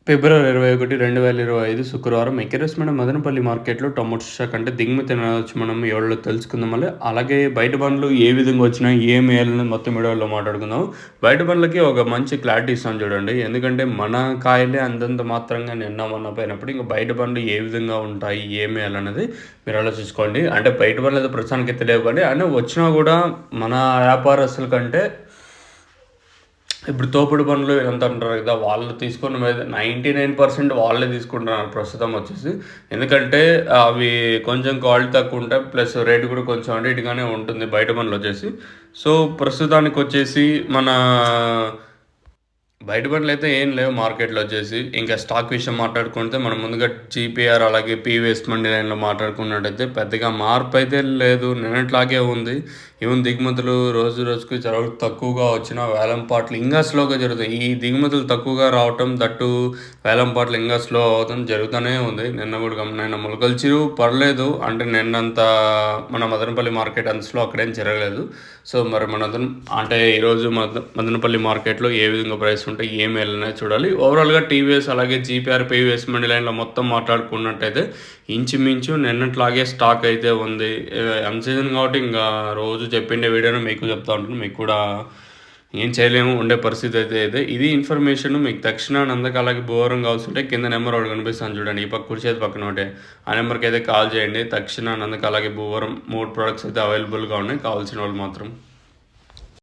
ఫిబ్రవరి 21, 2025 శుక్రవారం ఎక్కిరేస్‌మైన మదనపల్లి మార్కెట్‌లో tomato stock అంటే దిగుమతి అనొచ్చు మనం ఎవరిలో తెలుసుకుందాం మళ్ళీ. అలాగే బయట బండ్లు ఏ విధంగా వచ్చినాయి, ఏం ఏయాలని మొత్తం వీడియోలో మాట్లాడుకుందాం. బయట బండ్లకి ఒక మంచి క్లారిటీ ఇస్తాను చూడండి. ఎందుకంటే మన కాయలే అంతంత మాత్రంగా నిన్న మొన్న పోయినప్పుడు ఇంక బయట బండ్లు ఏ విధంగా ఉంటాయి, ఏం ఏయాలన్నది మీరు ఆలోచించుకోండి. అంటే బయట బండ్లు అయితే ప్రస్తుతానికి తెలియవు కానీ అయినా వచ్చినా కూడా మన వ్యాపారస్తుల కంటే ఇప్పుడు తోపుడు బండ్లు ఇదంతా అంటారు కదా! వాళ్ళు తీసుకున్న మీద 99% వాళ్ళే తీసుకుంటున్నారు ప్రస్తుతం వచ్చేసి. ఎందుకంటే అవి కొంచెం క్వాలిటీ తక్కువుంటాయి. ప్లస్ రేట్ కూడా కొంచెం అటు ఇటుగానే ఉంటుంది బయట బండ్లొచ్చేసి. సో, ప్రస్తుతానికొచ్చేసి మన బయట బండ్లయితే ఏం లేవు మార్కెట్‌లో వచ్చేసి. ఇంకా స్టాక్ విషయం మాట్లాడుకుంటే మనం ముందుగా జీపీఆర్ అలాగే పీవీఎస్ మండి లైన్‌లో మాట్లాడుకున్నట్టయితే పెద్దగా మార్పయితే లేదు. నిన్నట్లాగే ఉంది. ఈవెన్ దిగుమతులు రోజు రోజుకి చాలా తక్కువగా వచ్చినా వేలంపాట్లు ఇంకా స్లోగా జరుగుతాయి. ఈ దిగుమతులు తక్కువగా రావటం దట్టు వేలంపాట్లు ఇంకా స్లో అవ్వడం జరుగుతూనే ఉంది. నిన్న కూడా నిన్న మొలకలు పర్లేదు. అంటే నిన్నంత మన మదనపల్లి మార్కెట్ అంత స్లో అక్కడేం జరగలేదు. సో, మరి అంటే ఈరోజు మదనపల్లి మార్కెట్‌లో ఏ విధంగా ప్రైస్ ఉంటాయి, ఏం ఎళ్ళినాయో చూడాలి. ఓవరాల్‌గా టీవీఎస్ అలాగే జీపీఆర్, పీవీఎస్ మండి లైన్‌లో మొత్తం మాట్లాడుకున్నట్టయితే ఇంచుమించు నిన్నట్లాగే స్టాక్ అయితే ఉంది. ఎమ్ సీజన్ కాబట్టి ఇంకా రోజు చెప్పిండే వీడియోనే మీకు చెప్తా ఉంటాను. మీకు కూడా ఏం చేయలేము ఉండే పరిస్థితి అయితే ఇది. ఇది ఇన్ఫర్మేషన్ మీకు తక్షణాన అందక అలాగే భూవరం కావాల్సింటే కింద నెంబర్ ఒకటి కనిపిస్తాను చూడండి. ఈ పక్క కుడి చేతి పక్కన ఒకటే. ఆ నెంబర్‌కి అయితే కాల్ చేయండి. తక్షణాన అందక అలాగే భూవరం 3 ప్రొడక్ట్స్ అయితే అవైలబుల్‌గా ఉన్నాయి. కావాల్సిన వాళ్ళు మాత్రం.